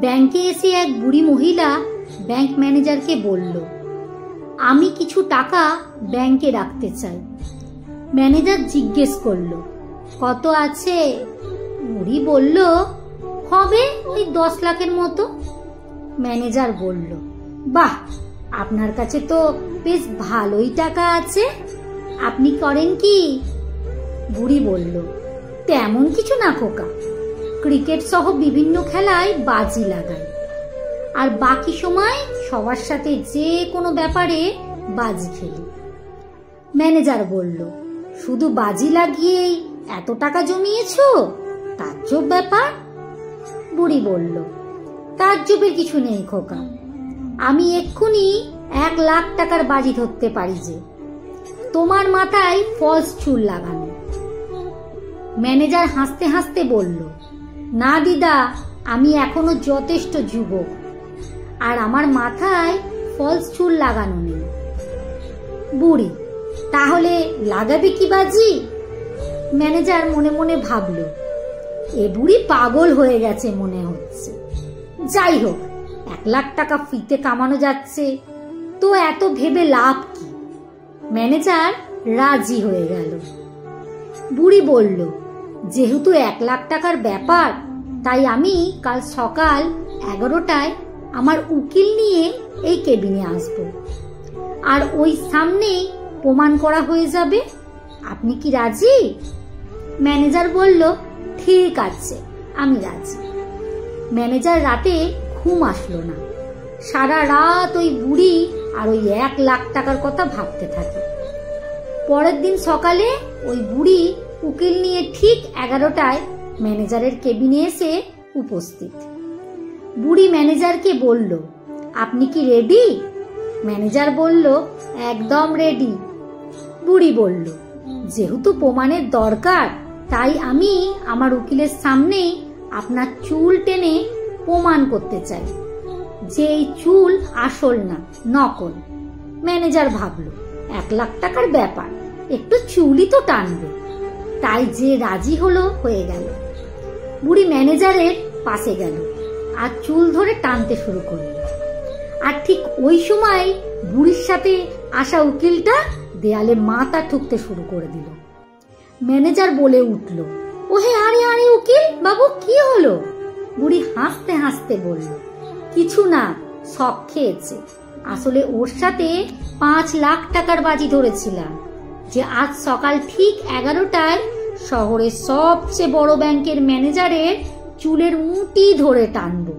ব্যাংকে এসে এক বুড়ি মহিলা ব্যাংক ম্যানেজারকে বলল, আমি কিছু টাকা ব্যাংকে রাখতে চাই। ম্যানেজার জিজ্ঞেস করলো, কত আছে? বুড়ি বলল, হবে ওই 10 লাখের মতো। ম্যানেজার বলল, বাহ, আপনার কাছে তো বেশ ভালোই টাকা আছে, আপনি করেন কি? বুড়ি বলল, তেমন কিছু না খোকা, ক্রিকেট সহ বিভিন্ন খেলায় বাজি লাগাই, আর বাকি সময় সবার সাথে যে কোনো ব্যাপারে বাজি খেলি। ম্যানেজার বলল, শুধু বাজি লাগিয়েই এত টাকা জমিয়েছো? তাজ্জব ব্যাপার। বুড়ি বলল, তাজ্জবের কিছু নেই খোকা, আমি এক্ষুনি 1 লাখ টাকার বাজি ধরতে পারি যে। তোমার মাথায় ফলস চুল লাগানো। ম্যানেজার হাসতে হাসতে বলল, না দিদা, আমি এখনো যথেষ্ট যুবক, আর আমার মাথায় ফলস চুল লাগানো নেই। বুড়ি, তাহলে লাগাবে কি বাজি? ম্যানেজার মনে মনে ভাবল, এ বুড়ি পাগল হয়ে গেছে মনে হচ্ছে। যাই হোক, 1 লাখ টাকা ফ্রিতে কামানো যাচ্ছে তো এত ভেবে লাভ কি? ম্যানেজার রাজি হয়ে গেল। বুড়ি বলল, যেহেতু 1 লাখ টাকার ব্যাপার, তাই আমি কাল সকাল 11টায় আমার উকিল নিয়ে এই কেবিনে আসব, আর ওই সামনেই প্রমাণ করা হয়ে যাবে। আপনি কি রাজি? ম্যানেজার বলল, ঠিক আছে, আমি রাজি। ম্যানেজার রাতে ঘুম আসলো না, সারা রাত ওই বুড়ি আর ওই 1 লাখ টাকার কথা ভাবতে থাকে। পরের দিন সকালে ওই বুড়ি উকিল নিয়ে ঠিক 11টায় ম্যানেজারের কেবিনে এসে উপস্থিত। বুড়ি ম্যানেজারকে বলল, আপনি কি রেডি? ম্যানেজার বলল, একদম রেডি। বুড়ি বলল, যেহেতু প্রমাণের দরকার, তাই আমি আমার উকিলের সামনেই আপনার চুল টেনে প্রমাণ করতে চাই যে এই চুল আসল না, নকল। ম্যানেজার ভাবল, 1 লাখ টাকার ব্যাপার, একটু চুলই তো টানবে। তাই যে রাজি হলো হয়ে গেল। বুড়ি ম্যানেজারের পাশে গেল আর চুল ধরে টানতে শুরু করল। আর ঠিক ওই সময় বুড়ির সাথে আসা উকিলটা দেয়ালে মাথা ঠুকতে শুরু করে দিল। ম্যানেজার বলে উঠল, ওহে আরে আরে উকিল বাবু, কি হলো? বুড়ি হাসতে হাসতে বলল, কিছু না, শখ খেয়েছে। আসলে ওর সাথে 5 লাখ টাকার বাজি ধরেছিলাম যে আজ সকাল ঠিক 11টায় শহরের সবচেয়ে বড় ব্যাংকের ম্যানেজারের চুলের মুঠি ধরে টানবো।